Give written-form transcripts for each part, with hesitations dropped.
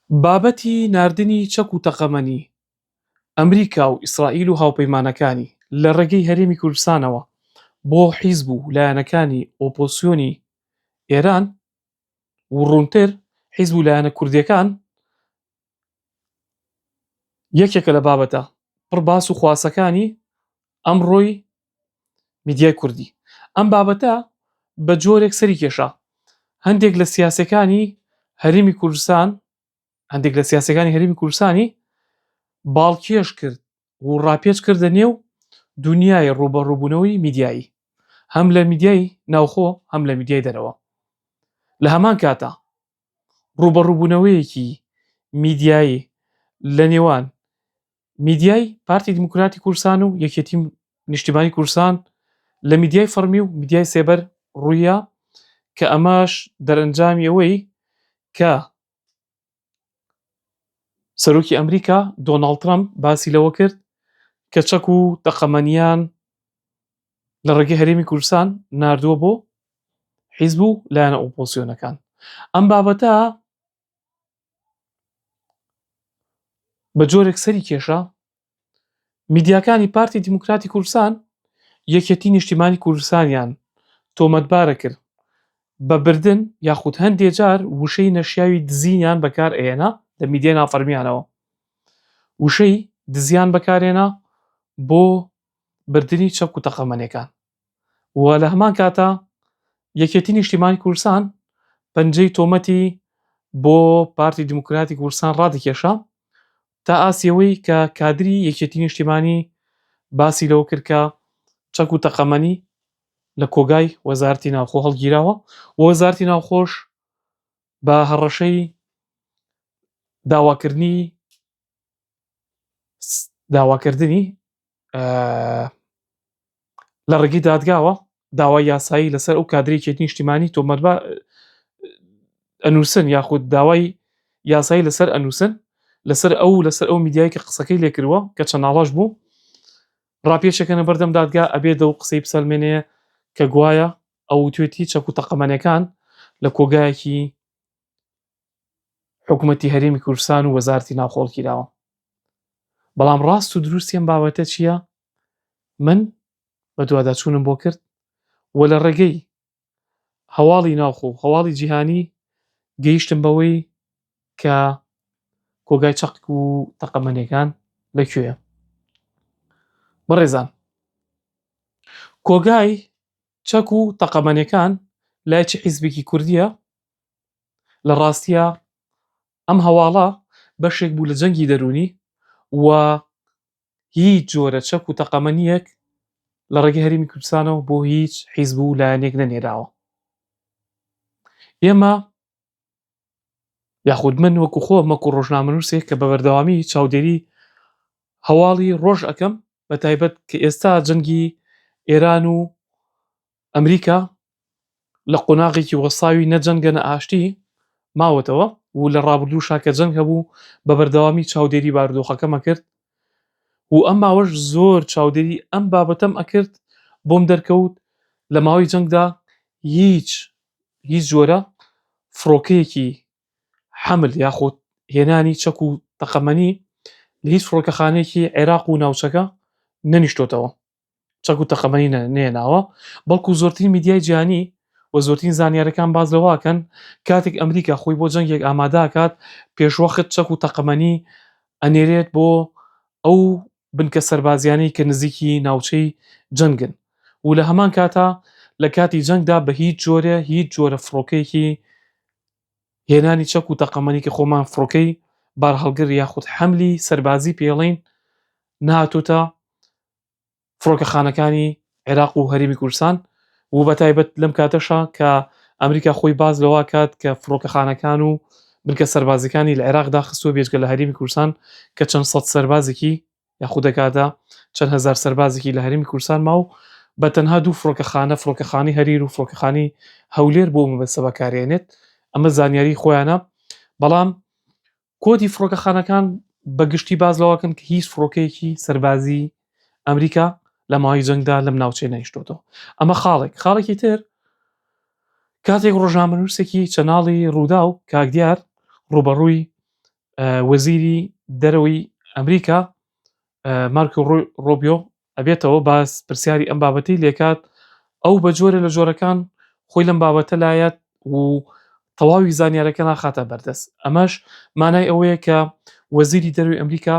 بابەتی ناردنی چەک و تەقەمەنی ئەمریکا و ئیسرائیل و هاوپەیمانەکانی لە ڕێگەی هەرێمی کوردستانەوە بۆ حیزب و لایەنەکانی ئۆپۆسیۆنی ئێران و ڕوونتر حیزب و لایەنە کوردیەکان یەکێکە لە بابەتە پڕ باس و خواسەکانی ئەمڕۆی میدیای کوردی. ئەم بابەتە بە جۆرێک سەری کێشا هەندێک لە سیاسەکانی هەرێمی کوردستانی باڵکێش کرد و ڕاپێچ کردە نێو دنیای ڕوبەڕووبوونەوەی میدیایی، هەم لە میدیای ناوخۆ هەم لە میدیای دەرەوە. لە هەمان کاتە ڕوبەڕووبوونەوەیەکی میدیایی لە نێوان میدیای پارتی دیموکراتی کوردستان و یەکێتی نیشتیمانی کوردستان لە میدیای فەرمی و میدیای سێبەر ڕوویە کە ئەماش دەرئەنجامی ئەوەی کە سەرۆکی ئەمریکا دۆناڵد ترەمپ باسی لەوە کرد کە چەک و تەقەمەنیان لە ڕێگەی هەرێمی کوردستان ناردووە بۆ حیزب و لایەنە ئۆپۆزیۆنەکان. ئەم بابەتە بە جۆرێک سەری کێشا میدیاکانی پارتی دیموکراتی کوردستان یەکێتی نیشتیمانی کوردستانیان تۆمەتبارە کرد بە بردن یاخود هەندێک جار وشەی نەشیاوی دزینیان بەکار ئێنا لە میدیای ناوفەرمیانەوە، وشەی دزیان بەکارێنا بۆ بردننی چەک و تەقەمەنیەکان و لە هەمان کاتە یەکێتی نیشتیمانی کوردستان پەنجەی تۆمەتی بۆ پارتی دیموکراتی کوردستان ڕادەکێشا تا ئاسیەوەی کە کادری یەکێتی نیشتیمانی باسی لەوە کرد کە چەک و تەقەمەنی لە کۆگای وەزارەتی ناوخۆ هەڵگیراوە و وەزارەتی ناوخۆش بە هەڕەشەی داواکردنی لە ڕێگەی دادگاوە داوای یاسایی لەسەر ئەو کادری یەکێتی نیشتیمانی تۆمەتبار ئەنووسن یاخود داوای یاسایی لەسەر ئەنووسن لەسەر ئەو میدیایی کە قسەکەی لێکردووە کە چەناڵەش بوو ڕاپێچەکەنە بەردەم دادگا ئەبێ دەو قسەی بسەلمێنەیە کە گوایە ئەو توێتی چەک و تەقەمەنیەکان لە کۆگایەکی حکوومەتی هەرێمی کوردستان و وەزارەتی ناوخۆ هەڵگیراوە. بەڵام ڕاست و دروستی ئەم بابەتە چییە؟ من بە دوواداچوونم بۆ کرد و لە ڕێگەی هەواڵی ناوخۆ و هەواڵی جیهانی گەیشتم بەوەی کە کۆگای چەک و تەقەمەنیەکان لەکوێیە. بەڕێزان، کۆگای چەک و تەقەمەنیەکان لایەکی حیزبێکی کوردیە. لە ڕاستیە ئەم هەواڵە بەشێک بوو لە جەنگی دەرونی و هیچ جۆرە چەک و تەقەمەنیەک لە ڕێگەی هەرێمی کوردستانەوە بۆ هیچ حیزب و لایەنێک نەنێراوە. ئێمە یاخود من وەکو خۆم وەکو ڕۆژنامەنووسێک کە بە بەردەوامی چاودێری هەواڵی ڕۆژ ئەکەم، بە تایبەت کە ئێستا جەنگی ئێران و ئەمریکا لە قۆناغێکی وەساوی نەجەنگە نە ئاشتی ماوەتەوە و لە ڕابردووشا کە جەنگ هەبوو بە بەردەوامی چاودێری بارودۆخەکەمە کرد و ئەم ماوەش زۆر چاودێری ئەم بابەتەم ئەکرد بۆم دەرکەوت لە ماوەی جەنگدا هیچ جۆرە فڕۆکەیەکی حەمل یاخود هێنانی چەک و تەقەمەنی لە هیچ فڕۆکەخانەیەکی عێراق و ناوچەکە نەنیشتۆتەوە، چەک و تەقەمەنی نێناوە، بەڵکو زۆرترین میدیای جیهانی و زۆرترین زانیاریەکان باز لەوەکەن کاتێک ئەمریکا خۆی بۆ جەنگێک ئامادەکات پێشوەخت چەک و تەقەمەنی ئەنێرێت بۆ ئەو بنکە سەربازیانەی کە نزیکی ناوچەی جەنگن و لە هەمان کاتە لە کاتی جەنگدا بە هیچ جۆرە فڕۆکەیەکی هێنانی چەک و تەقەمەنی کە خۆمان فڕۆکەی بارهەڵگر یاخود حەملی سەربازی پێڵین نهاتۆتە فڕۆکەخانەکانی عێراق و هەرێمی کوردستان و بەتایبەت لەم کاتەشە کە ئەمریکا خۆی باز لەوە کات کە فڕۆکەخانەکان و بنکە سەربازەکانی لە عێراقدا خستووە بێجگە لە هەرێمی کوردستان کە چەند سەد سەربازێکی یاخود دەکاتە چەند هەزار سەربازێکی لە هەرێمی کوردستان ماو بە تەنها دوو فڕۆکەخانەی هەریر و فڕۆکەخانەی هەولێر بۆ مەبەستە بەکارێنێت. ئەمە زانیاری خۆیانە، بەڵام کۆدی فڕۆکەخانەکان بەگشتی باز لەوەکەن کە هیچ فڕۆکەیەکی سەربازی ئەمریکا لە ماوەی جەنگدا لەم ناوچەی نەیشتۆتەوە. ئەمە خاڵێکی تر کاتێک ڕۆژنامەنووسێکی چەناڵی ڕوودا و کاک دیار ڕوبەڕووی وەزیری دەرەوەی ئەمریکا مارکۆ ڕۆبیۆ ئەبێتەوە باس پرسیاری ئەم بابەتەی لێکات ئەو بە جۆرە لە جۆرەکان خۆی لەم بابەتە لایەت و تەواوی زانیاریەکە ناخاتە بەردەست. ئەمەش مانای ئەوەیە کە وەزیری دەرەوەی ئەمریکا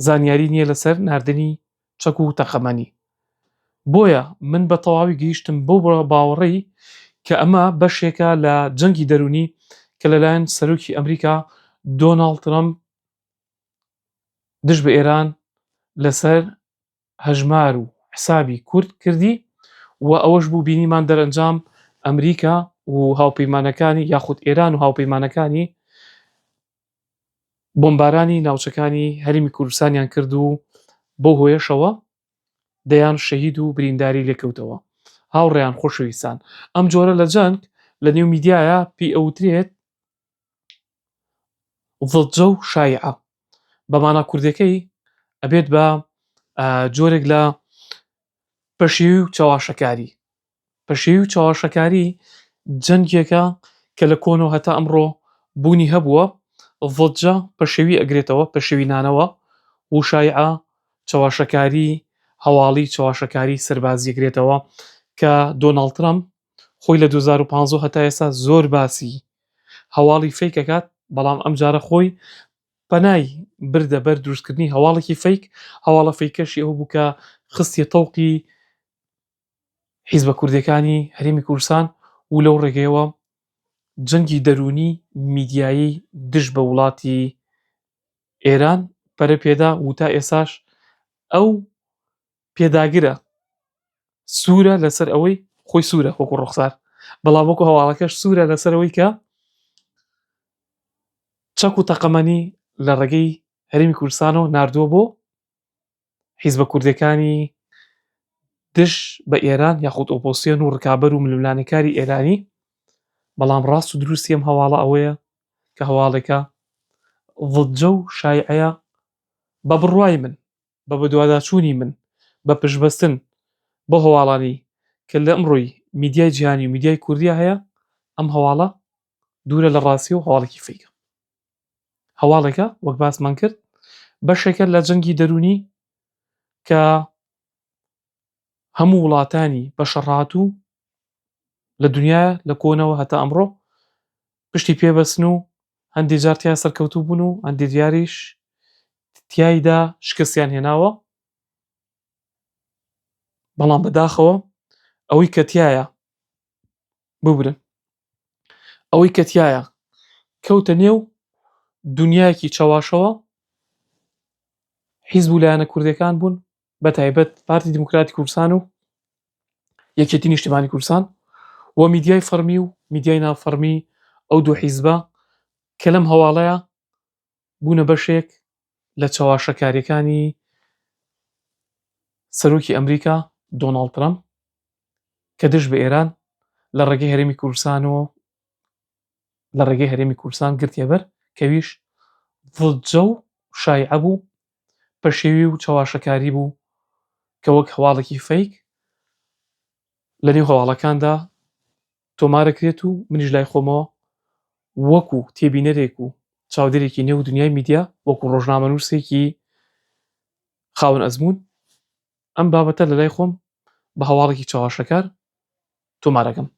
زانیاری نییە لەسەر ناردنی چەک و تەقەمەنی. بۆیە من بە تەواوی گەیشتم بەو باوەڕەی کە ئەمە بەشێکە لە جەنگی دەرونی کە لەلایەن سەرۆکی ئەمریکا دۆناڵد ترەمپ دژ بە ئێران لەسەر هەژمار و حسابی کورد کردی و ئەوەش بوو بینیمان دەرەنجام ئەمریکا و هاوپەیمانەکانی یاخود ئێران و هاوپەیمانەکانی بۆمبارانی ناوچەکانی هەرێمی کوردستانیان کرد و بۆ هۆیەشەوە دەیان شەهید و برینداری لێکەوتەوە. هاوڕێیان خۆشەویستان، ئەم جۆرە لە جەنگ لە نێو میدیایە پێی ئەوترێت ضجە و شایعە، بەمانە کوردەکەی ئەبێت بە جۆرێک لە پەشێوی و چاواشەکاری. پەشێوی و چاواشەکاری جەنگێکە کە لە کۆنەوە هەتا ئەمڕۆ بوونی هەبووە. ضجە پەشێوی ئەگرێتەوە، پەشێوی نانەوە، و شایعە چاواشەکاری هەواڵی چاواشەکاری سەربازی ئەگرێتەوە کە دۆناڵد ترەمپ خۆی لە 2015 هەتا ئێستا زۆر باسی هەواڵی فەیکەکات، بەڵام ئەم جارە خۆی پەنای بردە بەر دروستکردنی هەواڵێکی فەیک. هەواڵە فەیکەشی ئەوە بوو کە خستیە تەوقی حیزبە کوردەکانی هەرێمی کوردستان و لەو ڕێگەیەوە جەنگی دەرونی میدیایی دژ بە وڵاتی ئێران پەرە پێدا و تا ئێساش ئەو پێداگرە سوورە لەسەر ئەوەی خۆی سوورە وەکو ڕوخسار، بەڵام وەکو هەواڵەکەش سوورە لەسەر ئەوەی کە چەک و تەقەمەنی لە ڕێگەی هەرێمی کوردستانەوە ناردووە بۆ حیزبە کوردەکانی دژ بە ئێران یاخود ئۆپۆسیۆن و ڕکابەر و ململانەکاری ئێرانی. بەڵام ڕاست و دروستی ئەم هەواڵە ئەوەیە کە هەواڵێکە ضجە و شایعەیە بە بڕوای من، بە بەدواداچوونی من، بە پشتبەستن بۆ هەواڵانی کە لە ئەمڕۆی میدیای جیهانی و میدیای کوردیە هەیە. ئەم هەواڵە دوورە لە ڕاستی و هەواڵێکی فەیکە. هەواڵێکە وەک باسمان کرد بەشێکە لە جەنگی دەرونی کە هەموو وڵاتانی بەشەڕاهاتوو لە دنیا لە کۆنەوە هەتا ئەمڕۆ پشتی پێبەستن و هەندێک جار تیا سەرکەوتوو بوون و هەندێک جاریش تیایدا شکستیان هێناوە. بەڵام بەداخەوە ئەوەی کە تایە ببرن، ئەوەی کە تایە کەوتە نێو دنیایەکی چاواشەوە حیزب و لایەنە کوردەکان بوون، بە تایبەت پارتی دیموکراتی کوردستان و یەکێتی نیشتیمانی کوردستان و میدیای فەرمی و میدیای ناوفەرمی ئەو دوو حیزبە کە لەم هەواڵەیە بوونە بەشێک لە چاواشەکاریەکانی سەرۆکی ئەمریکا دۆناڵد ترەمپ کە دژ بە ئێران لە ڕێگەی هەرێمی کوردستانەوە لە ڕێگەی هەرێمی کوردستان گرتیە بەر، کەویش ضجە و شایعە بوو، پەشێوی و چاواشەکاری بوو کە وەک هەواڵێکی فەیک لە نێو هەواڵەکاندا تۆمارە کرێت و منیش لای خۆمەوە وەکو تێبینەرێک و چاودێرێکی نێو دنیای میدیا وەکو ڕۆژنامەنووسێکی خاوەن ئەزموون ئەم بابەتە لە لای خۆم بە هەواڵێکی چاواشەکار تۆمارەکەم.